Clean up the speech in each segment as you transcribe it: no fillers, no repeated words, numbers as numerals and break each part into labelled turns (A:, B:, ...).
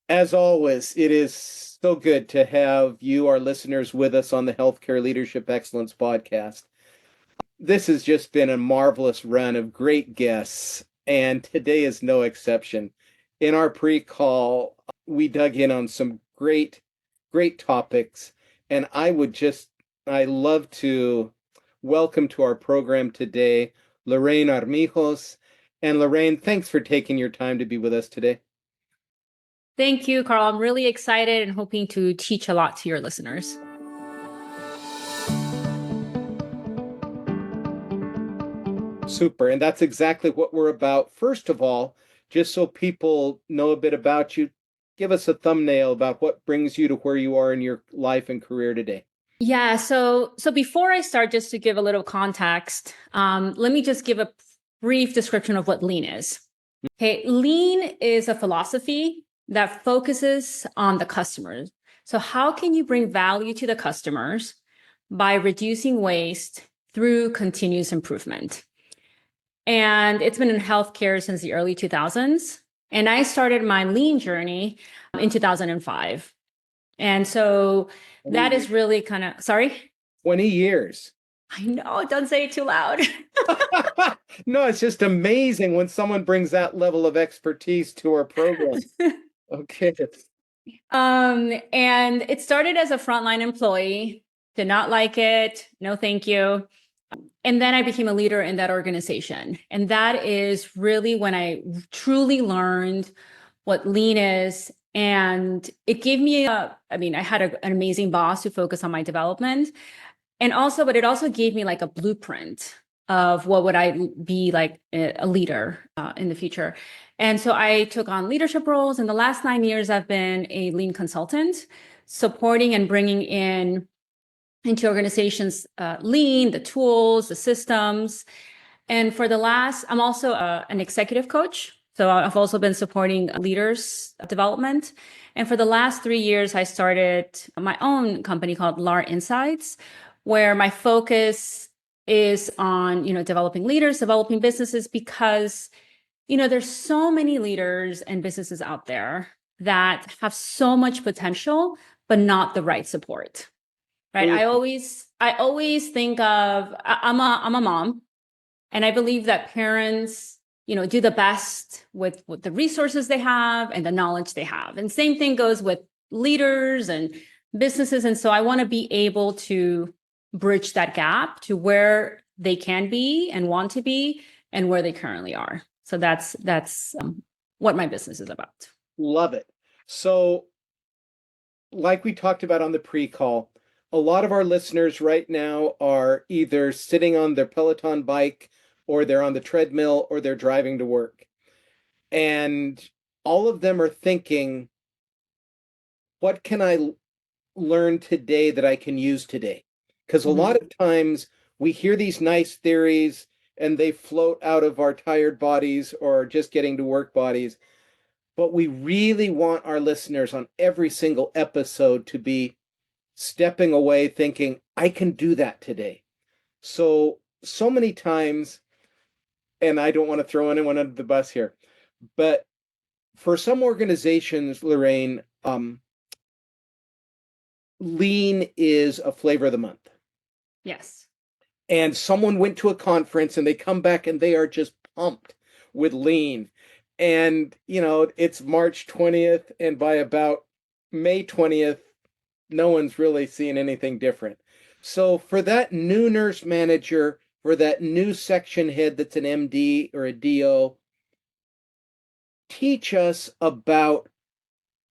A: As always, it is so good to have you, our listeners, with us on the Healthcare Leadership Excellence podcast. This has just been a marvelous run of great guests, and today is no exception. In our pre-call, we dug in on some great topics, and I love to welcome to our program today Lorraine Armijos. And Lorraine, thanks for taking your time to be with us today.
B: Thank you, Carl. I'm really excited and hoping to teach a lot to your listeners.
A: Super. And that's exactly what we're about. First of all, just so people know a bit about you, give us a thumbnail about what brings you to where you are in your life and career today.
B: Yeah, so before I start, just to give a little context, let me just give a brief description of what lean is. Okay, lean is a philosophy that focuses on the customers. So how can you bring value to the customers by reducing waste through continuous improvement? And it's been in healthcare since the early 2000s. And I started my lean journey in 2005. And so that is really kind of, sorry?
A: 20 years.
B: I know, don't say it too loud.
A: No, it's just amazing when someone brings that level of expertise to our program. Okay.
B: And it started as a frontline employee, did not like it. No, thank you. And then I became a leader in that organization. And that is really when I truly learned what lean is. And it gave me I had an amazing boss who focused on my development. But it also gave me like a blueprint of what would I be like a leader in the future. And so I took on leadership roles. In the last 9 years, I've been a lean consultant, supporting and bringing in into organizations lean, the tools, the systems. And I'm also an executive coach. So I've also been supporting leaders development. And for the last 3 years, I started my own company called LAR Insights, where my focus is on, developing leaders, developing businesses, because, there's so many leaders and businesses out there that have so much potential, but not the right support. Right. I always think of, I'm a mom, and I believe that parents, do the best with the resources they have and the knowledge they have. And same thing goes with leaders and businesses. And so I want to be able to bridge that gap to where they can be and want to be and where they currently are. So that's what my business is about.
A: Love it. So, like we talked about on the pre-call, a lot of our listeners right now are either sitting on their Peloton bike, or they're on the treadmill, or they're driving to work. And all of them are thinking, what can I learn today that I can use today? Because a lot of times we hear these nice theories and they float out of our tired bodies or just getting to work bodies. But we really want our listeners on every single episode to be stepping away thinking, I can do that today. So many times, and I don't want to throw anyone under the bus here, but for some organizations, Lorraine, lean is a flavor of the month.
B: Yes.
A: And someone went to a conference and they come back and they are just pumped with lean. And, it's March 20th, and by about May 20th, no one's really seeing anything different. So for that new nurse manager, for that new section head that's an MD or a DO, teach us about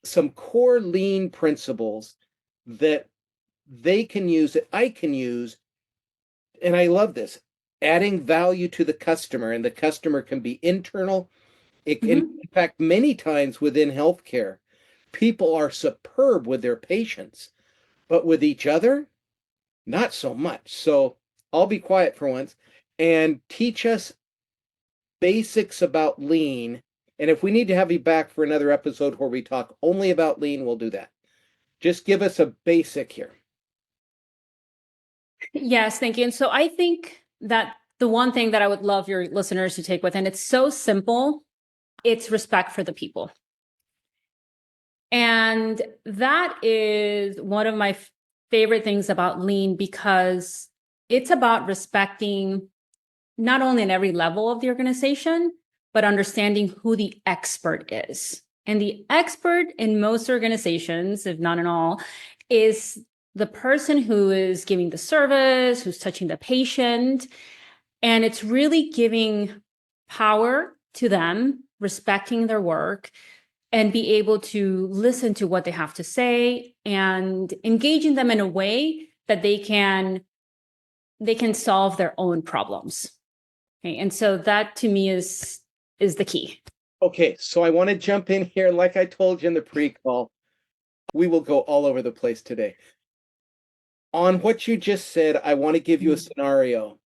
A: some core lean principles that they can use, that I can use. And I love this, adding value to the customer, and the customer can be internal. It can, in fact, many times within healthcare, people are superb with their patients, but with each other, not so much. So I'll be quiet for once and teach us basics about lean. And if we need to have you back for another episode where we talk only about lean, we'll do that. Just give us a basic here.
B: Yes, thank you. And so I think that the one thing that I would love your listeners to take with, and it's so simple, it's respect for the people. And that is one of my favorite things about Lean, because it's about respecting not only in every level of the organization, but understanding who the expert is. And the expert in most organizations, if not in all, is the person who is giving the service, who's touching the patient. And it's really giving power to them, respecting their work, and be able to listen to what they have to say and engaging them in a way that they can solve their own problems. Okay. And so that to me is the key.
A: Okay, so I want to jump in here. Like I told you in the pre-call, we will go all over the place today. On what you just said, I want to give you a scenario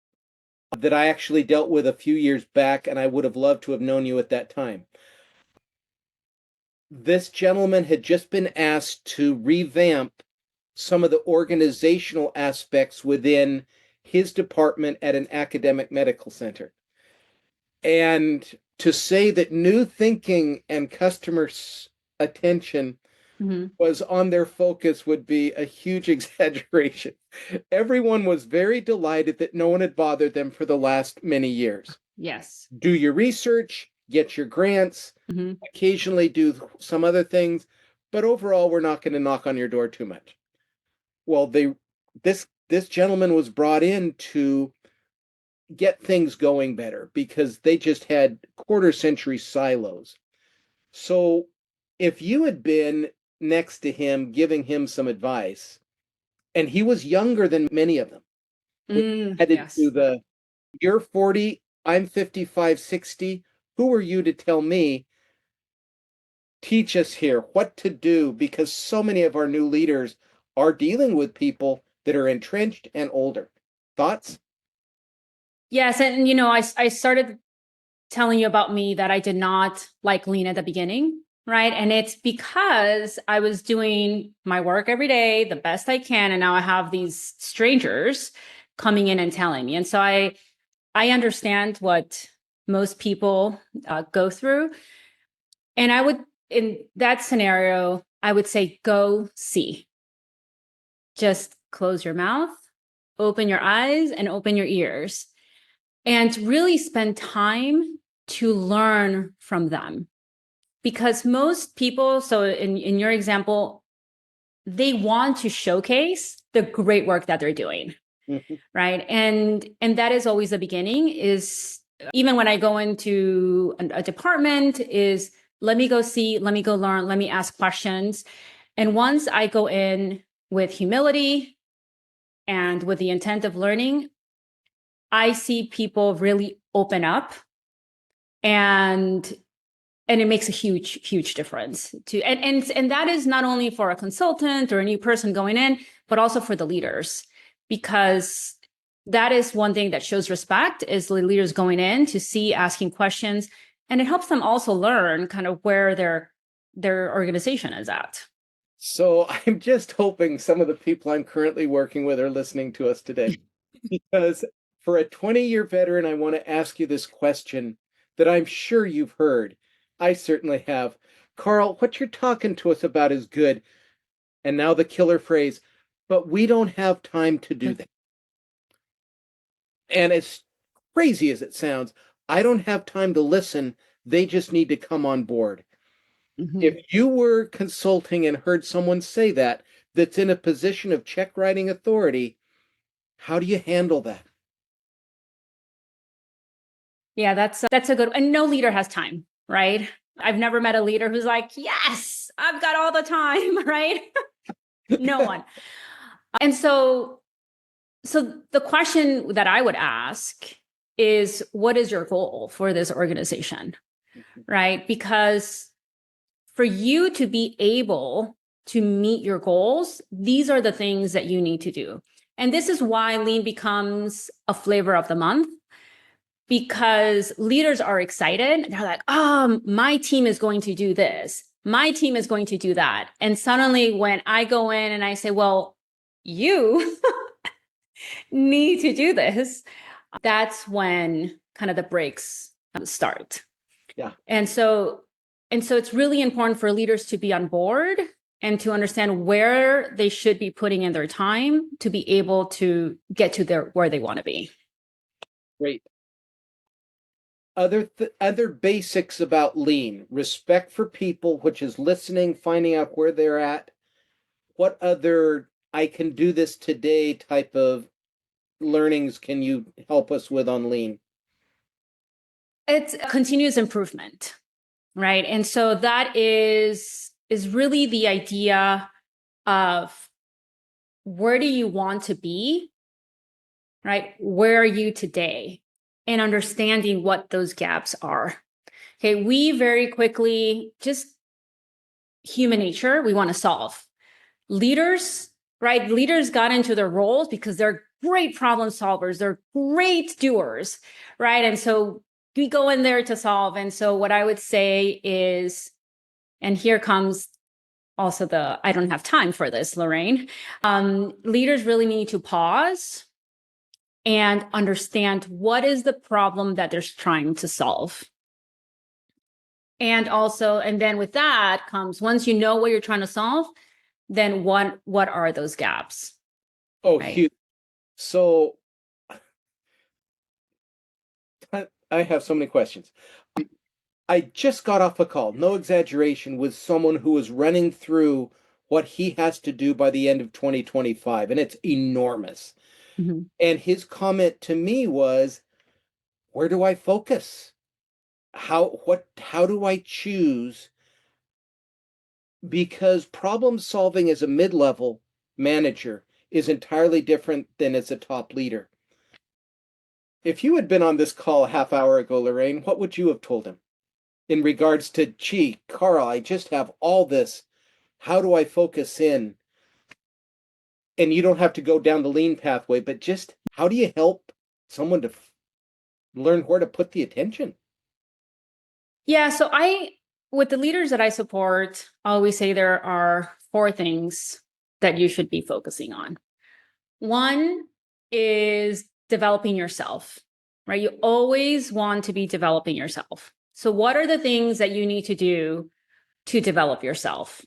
A: that I actually dealt with a few years back, and I would have loved to have known you at that time. This gentleman had just been asked to revamp some of the organizational aspects within his department at an academic medical center. And to say that new thinking and customer attention was on their focus would be a huge exaggeration. Everyone was very delighted that no one had bothered them for the last many years.
B: Yes.
A: Do your research, get your grants, occasionally do some other things, but overall, we're not going to knock on your door too much. Well, this gentleman was brought in to get things going better because they just had quarter century silos. So if you had been next to him giving him some advice, and he was younger than many of them, headed
B: Yes.
A: to the you're 40, I'm 55, 60. Who are you to tell me? Teach us here what to do, because so many of our new leaders are dealing with people that are entrenched and older. Thoughts?
B: Yes. And, I started telling you about me that I did not like Lean at the beginning, right? And it's because I was doing my work every day the best I can. And now I have these strangers coming in and telling me. And so I understand what most people go through. And I would, in that scenario, I would say, go see. Just close your mouth, open your eyes, and open your ears, and really spend time to learn from them. Because most people, so in your example, they want to showcase the great work that they're doing. Right. And that is always the beginning. Is even when I go into a department, is let me go see, let me go learn, let me ask questions. And once I go in with humility and with the intent of learning, I see people really open up, and it makes a huge difference to, and that is not only for a consultant or a new person going in, but also for the leaders, because that is one thing that shows respect, is the leaders going in to see, asking questions, and it helps them also learn kind of where their organization is at.
A: So I'm just hoping some of the people I'm currently working with are listening to us today, because for a 20-year veteran, I want to ask you this question that I'm sure you've heard. I certainly have. Carl, what you're talking to us about is good. And now the killer phrase, but we don't have time to do that. And as crazy as it sounds, I don't have time to listen. They just need to come on board. If you were consulting and heard someone say that, that's in a position of check writing authority, how do you handle that?
B: Yeah, that's a good, and no leader has time, right? I've never met a leader who's like, yes, I've got all the time, right? No one. And so the question that I would ask is, what is your goal for this organization, right? Because for you to be able to meet your goals, these are the things that you need to do. And this is why Lean becomes a flavor of the month, because leaders are excited. They're like, oh, my team is going to do this. My team is going to do that. And suddenly when I go in and I say, well, you need to do this, that's when kind of the breaks start.
A: Yeah.
B: And so And so it's really important for leaders to be on board and to understand where they should be putting in their time to be able to get to where they want to be.
A: Great. Other basics about lean: respect for people, which is listening, finding out where they're at. What other I can do this today type of learnings can you help us with on lean?
B: It's continuous improvement, right? And so that is really the idea of where do you want to be, right? Where are you today? And understanding what those gaps are. Okay, we very quickly, just human nature, we want to solve. Leaders, right? Leaders got into their roles because they're great problem solvers, they're great doers, right? And so we go in there to solve. And so what I would say is, and here comes also I don't have time for this, Lorraine. Leaders really need to pause and understand what is the problem that they're trying to solve. And also, and then with that comes, once you know what you're trying to solve, then what are those gaps?
A: Oh,
B: Right.
A: huge. So I have so many questions. I just got off a call, no exaggeration, with someone who was running through what he has to do by the end of 2025, and it's enormous.
B: Mhm.
A: And his comment to me was, where do I focus? How do I choose? Because problem solving as a mid-level manager is entirely different than as a top leader. If you had been on this call a half hour ago, Lorraine, what would you have told him in regards to, gee, Carl, I just have all this. How do I focus in? And you don't have to go down the lean pathway, but just how do you help someone to learn where to put the attention?
B: Yeah. So with the leaders that I support, I always say there are 4 things that you should be focusing on. One is developing yourself, right? You always want to be developing yourself. So what are the things that you need to do to develop yourself?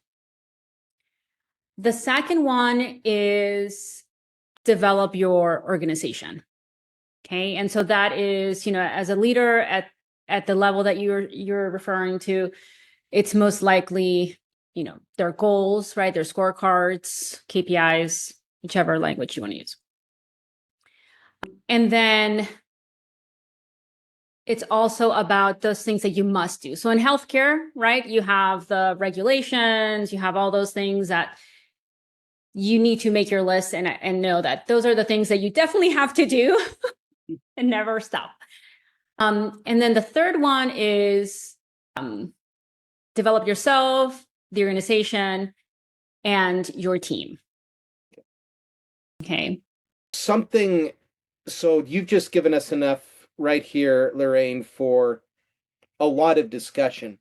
B: The second one is develop your organization. Okay. And so that is, as a leader at the level that you're referring to, it's most likely, their goals, right? Their scorecards, KPIs, whichever language you want to use. And then it's also about those things that you must do. So in healthcare, right, you have the regulations, you have all those things that you need to make your list and know that those are the things that you definitely have to do and never stop. And then the third one is develop yourself, the organization, and your team. Okay.
A: So you've just given us enough right here, Lorraine, for a lot of discussion.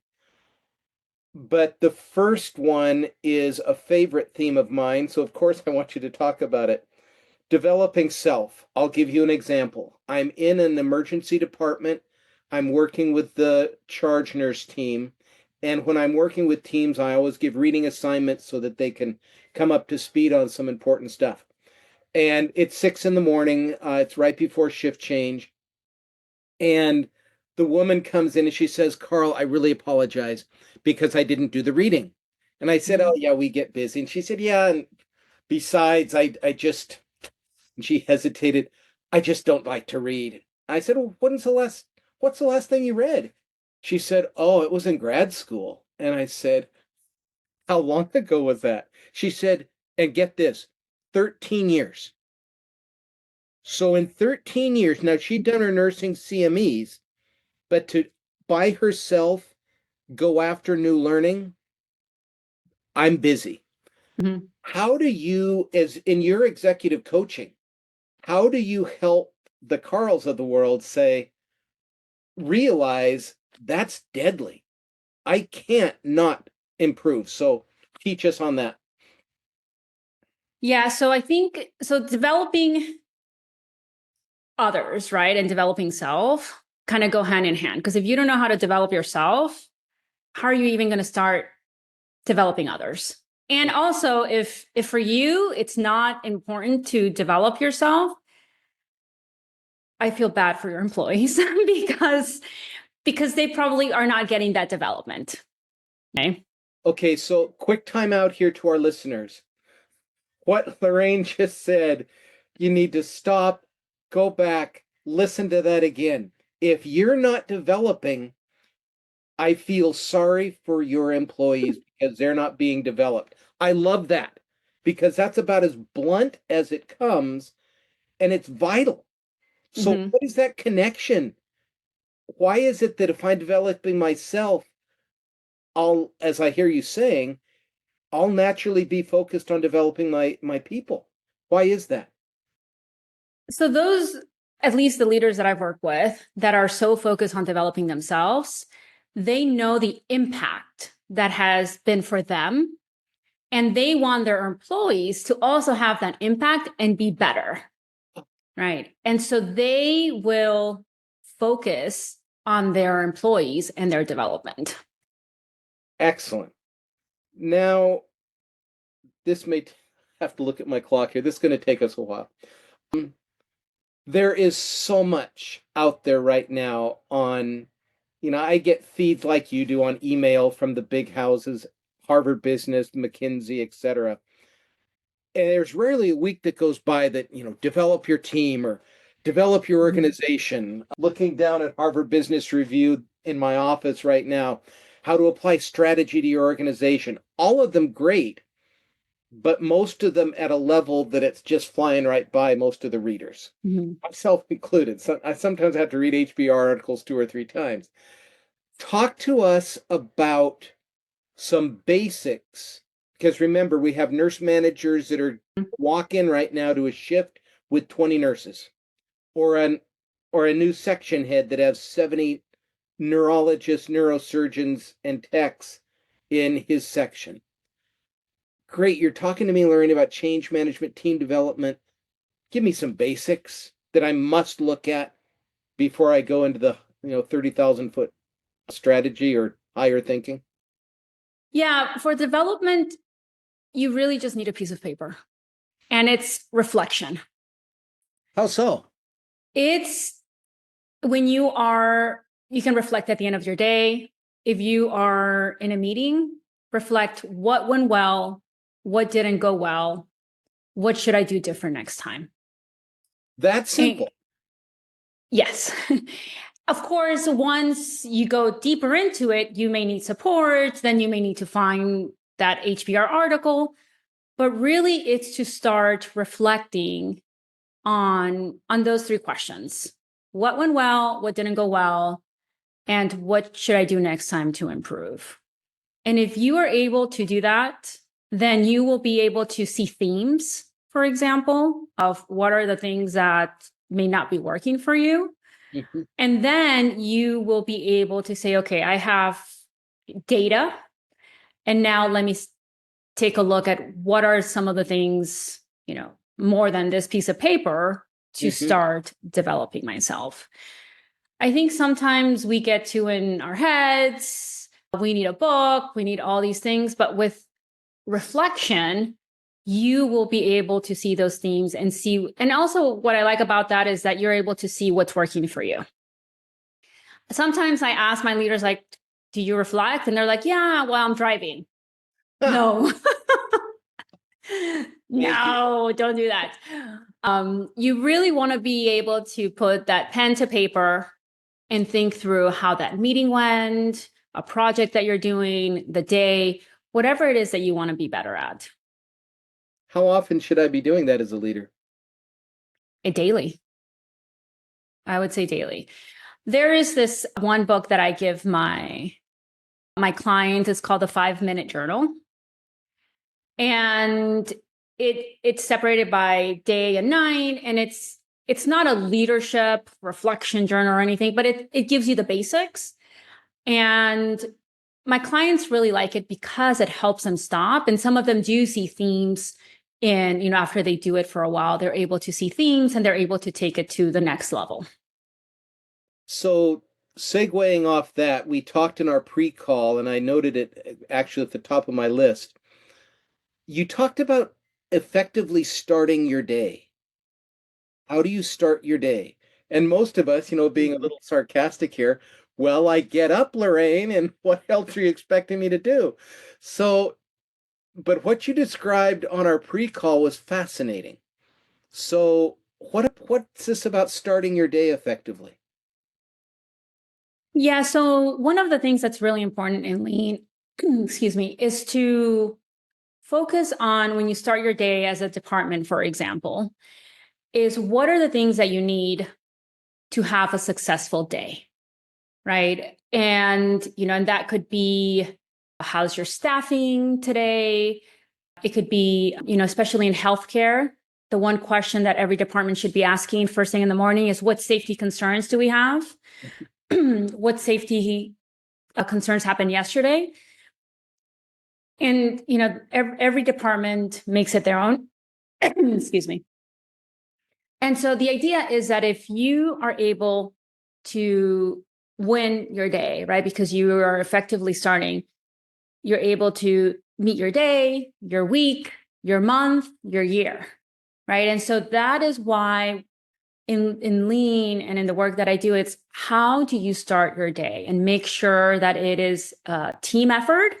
A: But the first one is a favorite theme of mine, so of course I want you to talk about it. Developing self. I'll give you an example. I'm in an emergency department. I'm working with the charge nurse team. And when I'm working with teams, I always give reading assignments so that they can come up to speed on some important stuff. And it's 6 in the morning. It's right before shift change. And the woman comes in and she says, Carl, I really apologize because I didn't do the reading. And I said, oh, yeah, we get busy. And she said, yeah. And besides, I just, and she hesitated, I just don't like to read. I said, well, what's the last thing you read? She said, oh, it was in grad school. And I said, how long ago was that? She said, and get this, 13 years. So in 13 years, now she'd done her nursing CMEs, but to by herself go after new learning, I'm busy.
B: Mm-hmm.
A: How do you, as in your executive coaching, how do you help the Carls of the world realize that's deadly? I can't not improve. So teach us on that.
B: Yeah. So I think, developing others, right, and developing self kind of go hand in hand. Because if you don't know how to develop yourself, how are you even going to start developing others? And also, if for you it's not important to develop yourself, I feel bad for your employees because they probably are not getting that development. Okay.
A: Okay, so quick time out here to our listeners. What Lorraine just said, you need to stop, go back, listen to that again. If you're not developing, I feel sorry for your employees because they're not being developed. I love that because that's about as blunt as it comes and it's vital. So,
B: Mm-hmm.
A: what is that connection? Why is it that if I'm developing myself, I'll, as I hear you saying, I'll naturally be focused on developing my people? Why is that?
B: So those, at least the leaders that I've worked with that are so focused on developing themselves, they know the impact that has been for them. And they want their employees to also have that impact and be better. Right. And so they will focus on their employees and their development.
A: Excellent. Now, this may have to look at my clock here. This is going to take us a while. There is so much out there right now on, I get feeds like you do on email from the big houses, Harvard Business, McKinsey, etc. And there's rarely a week that goes by that, develop your team or develop your organization. Looking down at Harvard Business Review in my office right now, how to apply strategy to your organization. All of them great, but most of them at a level that it's just flying right by most of the readers, myself included. So I sometimes have to read HBR articles 2 or 3 times. Talk to us about some basics, because remember, we have nurse managers that are walk in right now to a shift with 20 nurses, or a new section head that has 70 neurologists, neurosurgeons, and techs in his section. Great. You're talking to me, Lorraine, about change management, team development. Give me some basics that I must look at before I go into the 30,000 foot strategy or higher thinking.
B: Yeah, for development, you really just need a piece of paper, and it's reflection.
A: How so?
B: It's when you can reflect at the end of your day. If you are in a meeting, reflect what went well, what didn't go well, what should I do different next time?
A: That's simple.
B: Yes. Of course, once you go deeper into it, you may need support, then you may need to find that HBR article. But really, it's to start reflecting on those 3 questions. What went well, what didn't go well, and what should I do next time to improve? And if you are able to do that, then you will be able to see themes, for example, of what are the things that may not be working for you.
A: Mm-hmm.
B: And then you will be able to say, okay, I have data. And now let me take a look at what are some of the things, more than this piece of paper to start developing myself. I think sometimes we get too in our heads, we need a book, we need all these things, but with reflection, you will be able to see those themes and see. And also what I like about that is that you're able to see what's working for you. Sometimes I ask my leaders, like, do you reflect? And they're like, yeah, well, I'm driving. No. No, don't do that. You really want to be able to put that pen to paper and think through how that meeting went, a project that you're doing, the day, whatever it is that you want to be better at.
A: How often should I be doing that as a leader?
B: Daily. I would say daily. There is this one book that I give my clients. It's called the 5-Minute Journal. And it's separated by day and night. And it's not a leadership reflection journal or anything, but it gives you the basics. And my clients really like it because it helps them stop. And some of them do see themes in, after they do it for a while, they're able to see themes and they're able to take it to the next level.
A: So segueing off that, we talked in our pre-call, and I noted it actually at the top of my list. You talked about effectively starting your day. How do you start your day? And most of us, being a little sarcastic here, well, I get up, Lorraine, and what else are you expecting me to do? So, but what you described on our pre-call was fascinating. So, what's this about starting your day effectively?
B: Yeah. So one of the things that's really important in lean, excuse me, is to focus on when you start your day as a department, for example, is what are the things that you need to have a successful day, right? And that could be how's your staffing today? It could be, especially in healthcare, the one question that every department should be asking first thing in the morning is what safety concerns do we have? What safety concerns happened yesterday? And, every department makes it their own. Excuse me. And so the idea is that if you are able to win your day, right, because you are effectively starting, you're able to meet your day, your week, your month, your year, right? And so that is why in lean and in the work that I do, it's how do you start your day and make sure that it is a team effort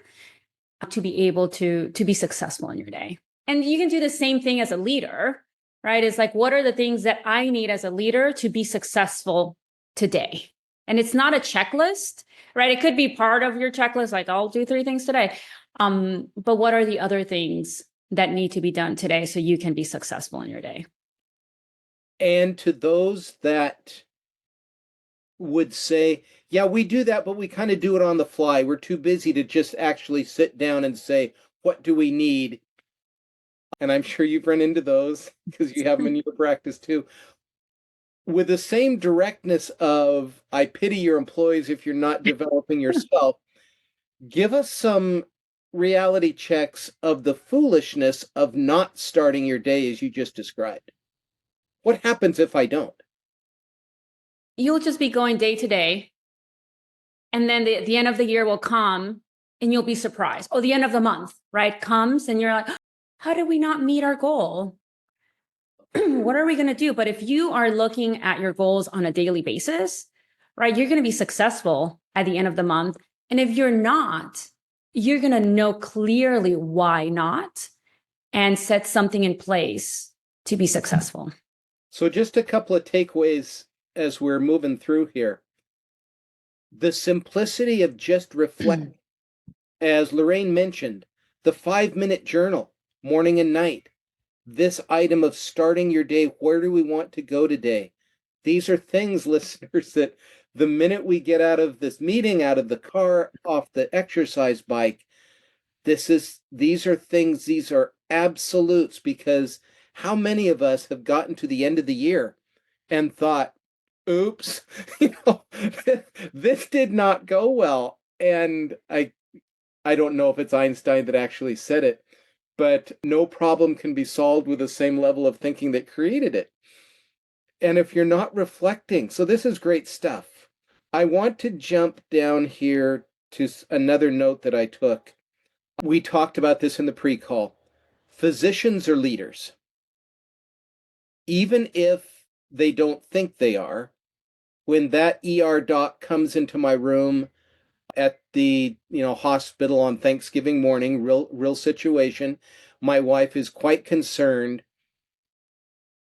B: to be able to be successful in your day. And you can do the same thing as a leader, right? It's like, what are the things that I need as a leader to be successful today? And it's not a checklist, right? It could be part of your checklist, like I'll do 3 things today. But what are the other things that need to be done today so you can be successful in your day?
A: And to those that would say, yeah, we do that, but we kind of do it on the fly. We're too busy to just actually sit down and say, what do we need? And I'm sure you've run into those because you have them in your practice too. With the same directness of, I pity your employees if you're not developing yourself, give us some reality checks of the foolishness of not starting your day as you just described. What happens if I don't?
B: You'll just be going day to day. And then the end of the year will come and you'll be surprised. Oh, the end of the month, right? Comes and you're like, how did we not meet our goal? What are we going to do? But if you are looking at your goals on a daily basis, right, you're going to be successful at the end of the month. And if you're not, you're going to know clearly why not and set something in place to be successful.
A: So, just a couple of takeaways as we're moving through here. The simplicity of just reflect, as Lorraine mentioned, the 5-minute journal, morning and night. This item of starting your day, where do we want to go today? These are things, listeners, that the minute we get out of this meeting, out of the car, off the exercise bike, these are things, these are absolutes, because how many of us have gotten to the end of the year and thought, oops, this did not go well. And I don't know if it's Einstein that actually said it, but no problem can be solved with the same level of thinking that created it. And if you're not reflecting, so this is great stuff. I want to jump down here to another note that I took. We talked about this in the pre-call. Physicians are leaders. Even if they don't think they are, when that ER doc comes into my room at the hospital on Thanksgiving morning, real situation, my wife is quite concerned.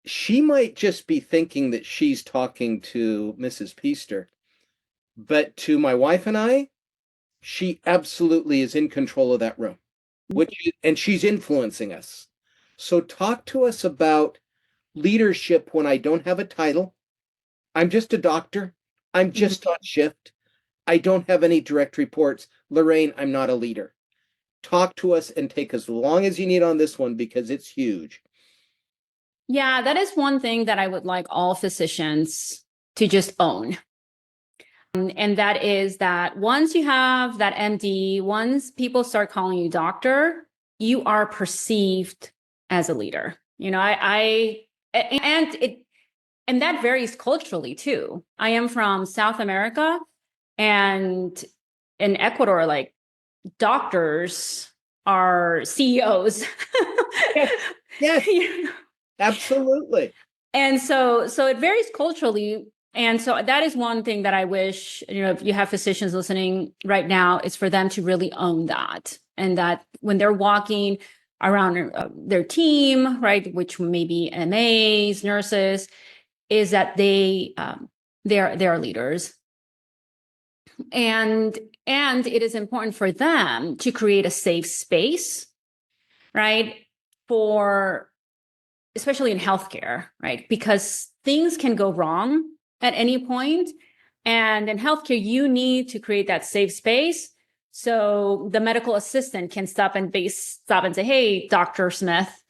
A: She might just be thinking that she's talking to Mrs. Peaster, but to my wife and I, she absolutely is in control of that room, and she's influencing us. So talk to us about leadership when I don't have a title. I'm just a doctor. I'm just on shift. I don't have any direct reports. Lorraine, I'm not a leader. Talk to us and take as long as you need on this one because it's huge.
B: Yeah, that is one thing that I would like all physicians to just own. And that is that once you have that MD, once people start calling you doctor, you are perceived as a leader. And that varies culturally too. I am from South America, And in Ecuador, like doctors are CEOs.
A: Yes, absolutely.
B: And so it varies culturally. And so that is one thing that I wish, if you have physicians listening right now, is for them to really own that. And that when they're walking around their team, right, which may be MAs, nurses, is that they're leaders. And it is important for them to create a safe space, right, for especially in healthcare, right? Because things can go wrong at any point. And in healthcare, you need to create that safe space. So the medical assistant can stop and say, hey, Dr. Smith,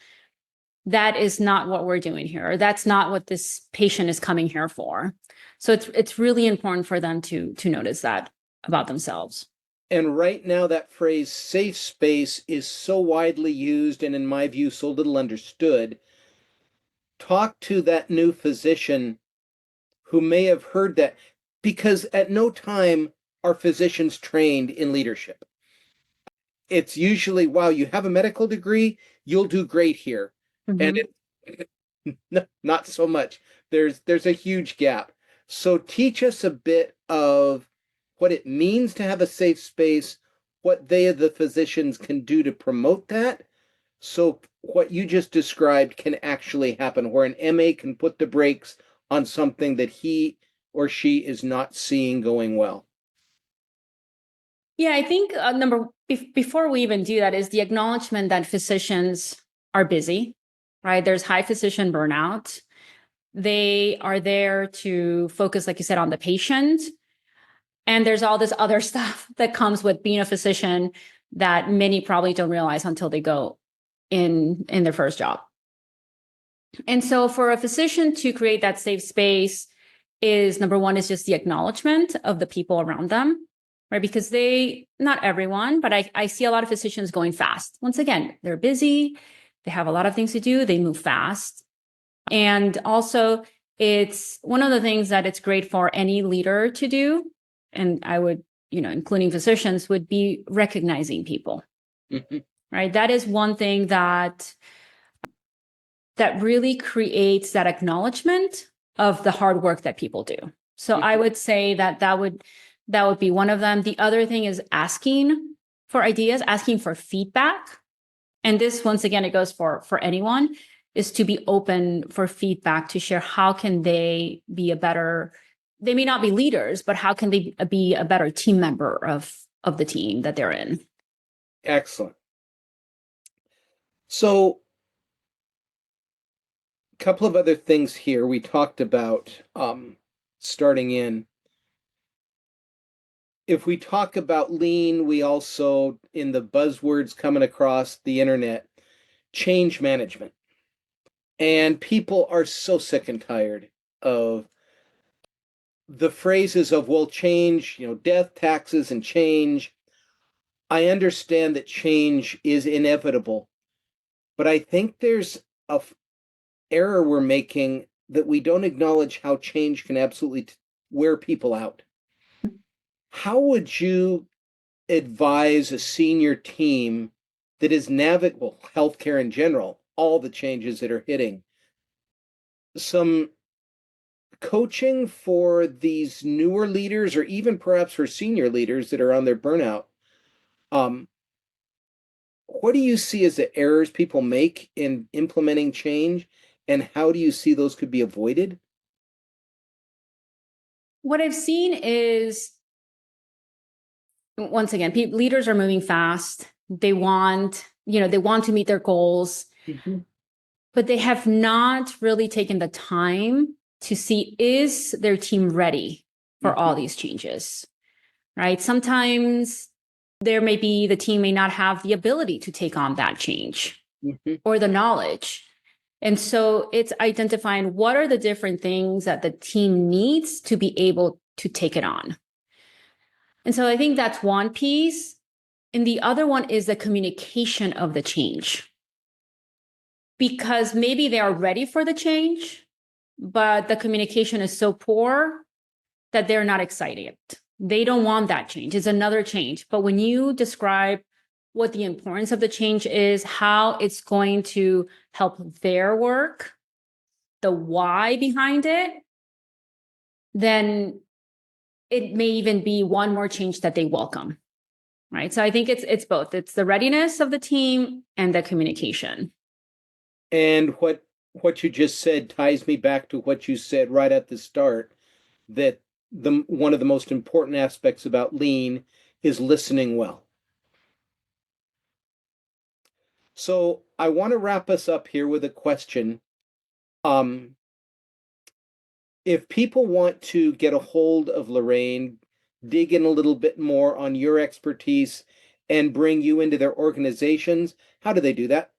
B: that is not what we're doing here. That's not what this patient is coming here for. So it's really important for them to notice that about themselves.
A: And right now, that phrase safe space is so widely used and, in my view, so little understood. Talk to that new physician who may have heard that, because at no time are physicians trained in leadership. It's usually, wow, you have a medical degree, you'll do great here. And not so much. There's a huge gap. So teach us a bit of what it means to have a safe space, what they, the physicians, can do to promote that. So what you just described can actually happen, where an MA can put the brakes on something that he or she is not seeing going well.
B: Yeah, I think before we even do that is the acknowledgement that physicians are busy, right? There's high physician burnout. They are there to focus, like you said, on the patient. And there's all this other stuff that comes with being a physician that many probably don't realize until they go in their first job. And so for a physician to create that safe space is, number one, is just the acknowledgement of the people around them, right? Because not everyone, but I see a lot of physicians going fast. Once again, they're busy, they have a lot of things to do, they move fast. And also, it's one of the things that it's great for any leader to do, and I would, including physicians, would be recognizing people, right? That is one thing that really creates that acknowledgement of the hard work that people do. So I would say that would be one of them. The other thing is asking for ideas, asking for feedback. And this, once again, it goes for anyone, is to be open for feedback, to share how can they be they may not be leaders, but how can they be a better team member of the team that they're in?
A: Excellent. So a couple of other things here we talked about starting in. If we talk about lean, we also, in the buzzwords coming across the internet, change management. And people are so sick and tired of the phrases of, well, change, death, taxes, and change. I understand that change is inevitable, but I think there's a error we're making, that we don't acknowledge how change can absolutely wear people out. How would you advise a senior team that is navigable, healthcare in general, all the changes that are hitting, some coaching for these newer leaders, or even perhaps for senior leaders that are on their burnout? What do you see as the errors people make in implementing change, and how do you see those could be avoided?
B: What I've seen is, once again, leaders are moving fast. They want to meet their goals, but they have not really taken the time to see, is their team ready for all these changes, right? Sometimes the team may not have the ability to take on that change or the knowledge. And so it's identifying what are the different things that the team needs to be able to take it on. And so I think that's one piece. And the other one is the communication of the change. Because maybe they are ready for the change, but the communication is so poor that they're not excited They don't want that change. It's another change. But when you describe what the importance of the change is, how it's going to help their work, the why behind it, then it may even be one more change that they welcome. Right. So I think it's both. It's the readiness of the team and the communication.
A: And what you just said ties me back to what you said right at the start, that the one of the most important aspects about lean is listening well. So I want to wrap us up here with a question. Um, if people want to get a hold of Lorraine, dig in a little bit more on your expertise and bring you into their organizations, how do they do that?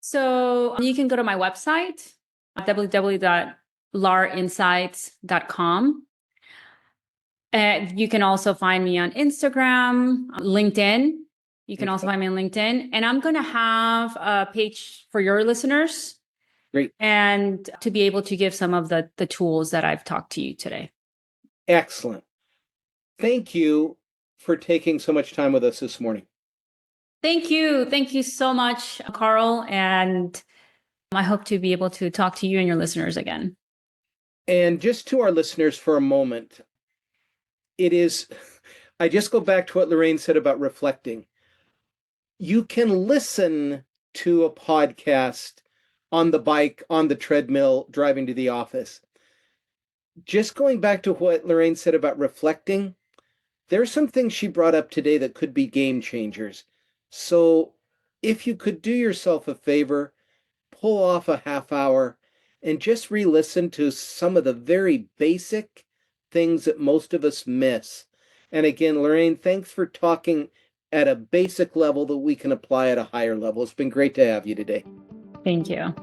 B: So you can go to my website, www.larinsights.com. And you can also find me on Instagram, LinkedIn. You can also find me on LinkedIn. And I'm going to have a page for your listeners.
A: Great.
B: And to be able to give some of the tools that I've talked to you today.
A: Excellent. Thank you for taking so much time with us this morning.
B: Thank you. Thank you so much, Carl. And I hope to be able to talk to you and your listeners again.
A: And just to our listeners for a moment, I just go back to what Lorraine said about reflecting. You can listen to a podcast on the bike, on the treadmill, driving to the office. Just going back to what Lorraine said about reflecting, there's some things she brought up today that could be game changers. So if you could do yourself a favor, pull off a half hour and just re-listen to some of the very basic things that most of us miss. And again, Lorraine, thanks for talking at a basic level that we can apply at a higher level. It's been great to have you today.
B: Thank you.